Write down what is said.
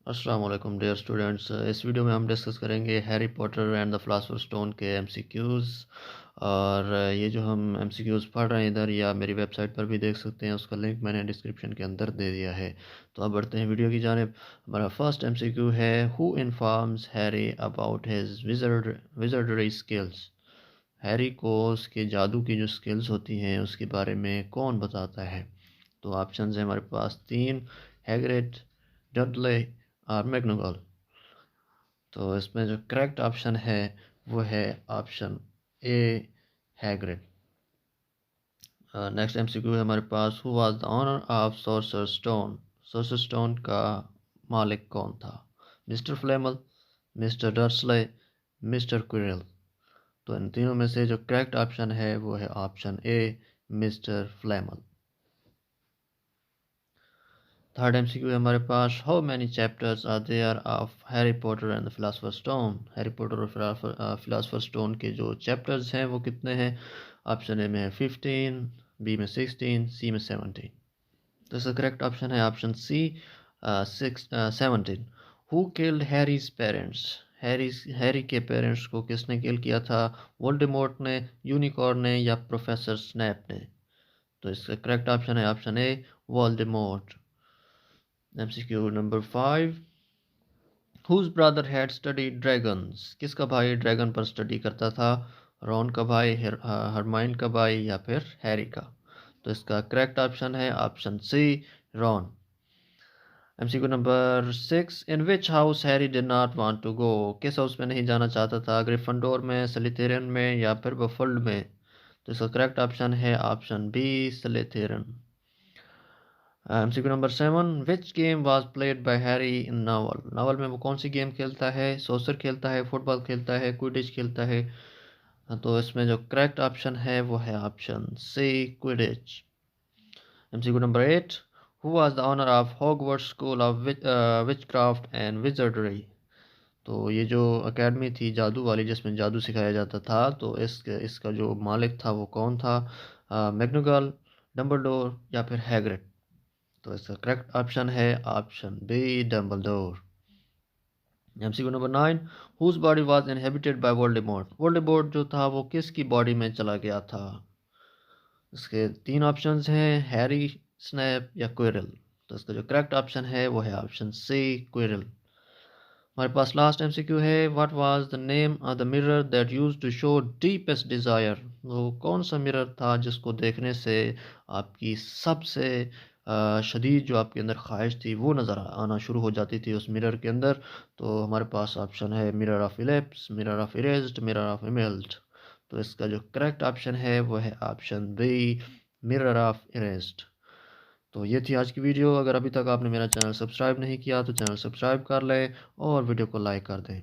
अस्सलाम वालेकुम dear students. इस वीडियो में हम डिस्कस करेंगे Harry Potter and the philosopher stone के एमसीक्यूज़। और ये जो हम एमसीक्यूज़ पढ़ रहे हैं इधर या मेरी वेबसाइट पर भी देख सकते हैं, उसका लिंक मैंने डिस्क्रिप्शन के अंदर दे दिया है। तो अब बढ़ते हैं वीडियो की जानिब। हमारा फर्स्ट एमसीक्यू है, who informs Harry about his विजर्डरी skills. Harry को उसके जादू की जो स्किल्स होती हैं उसके बारे में कौन बताता है। तो ऑप्शंस हैं हमारे पास तीन, हैग्रिड, डडले और मैकगोनागल। तो इसमें जो करेक्ट ऑप्शन है वो है option A, Hagrid. Next MCQ है हमारे पास, who was the owner of sorcerer stone. Sorcerer stone का मालिक कौन था। Mister Flamel, mister Dursley, mister Quirrell. तो इन तीनों में से जो करेक्ट ऑप्शन है वो है option A, mister Flamel. Third MCQ है हमारे पास, how many chapters are there of Harry Potter and the philosopher stone. Harry Potter और फिलोसोफर स्टोन के जो चैप्टर्स हैं वो कितने हैं। ऑप्शन ए में है 15, बी में 16, सी में 17। तो इसका करेक्ट ऑप्शन है option C, 17। Who killed Harry's parents. Harry के पेरेंट्स को किसने किल किया था। वोल्डेमॉर्ट ने, यूनिकॉर्न ने या प्रोफेसर स्नैप ने। तो इसका करेक्ट ऑप्शन है option A, Voldemort. MCQ number 5, whose brother had studied dragons. किसका भाई ड्रैगन पर स्टडी करता था। रॉन का भाई, हरमाइन का भाई या फिर हैरी का। तो इसका करेक्ट ऑप्शन है option C, Ron. MCQ number 6, in which house Harry did not want to go. किस हाउस में नहीं जाना चाहता था, ग्रिफिंडोर में, स्लिथेरियन में या फिर बफल्ड में। तो इसका करेक्ट ऑप्शन है option B, Slytherin. MCQ number 7, which game was played by Harry in novel. Novel में वो कौन सी गेम खेलता है। सोसर खेलता है, फुटबॉल खेलता है, क्विडिच खेलता है। तो इसमें जो करेक्ट ऑप्शन है वो है option C, Quidditch. MCQ number 8, who was the owner of Hogwarts school of witchcraft and wizardry. तो ये जो एकेडमी थी जादू वाली जिसमें जादू सिखाया जाता था, तो इसका जो मालिक था वो कौन था। मैकगोनागल, डंबलडोर या फिर हैग्रिड। तो इसका करेक्ट ऑप्शन है option B, Dumbledore. MCQ number 9, whose body was inhabited by Voldemort. Voldemort जो था वो किसकी बॉडी में चला गया था। इसके तीन ऑप्शंस हैं, हैरी, स्नैप या क्विरल। तो इसका जो करेक्ट ऑप्शन है वो है ऑप्शन सी, क्विरल। हमारे पास लास्ट एमसीक्यू है, what was the name of the mirror that used to show deepest desire. वो कौन सा मिरर था जिसको देखने से आपकी सबसे शदीद जो आपके अंदर ख्वाहिश थी वो नज़र आना शुरू हो जाती थी उस मिरर के अंदर। तो हमारे पास ऑप्शन है mirror of ellipse, mirror of erased, mirror of emailed. तो इसका जो करेक्ट ऑप्शन है वो है option B, mirror of erased. तो ये थी आज की वीडियो। अगर अभी तक आपने मेरा चैनल सब्सक्राइब नहीं किया तो चैनल सब्सक्राइब कर लें और वीडियो को लाइक कर दें।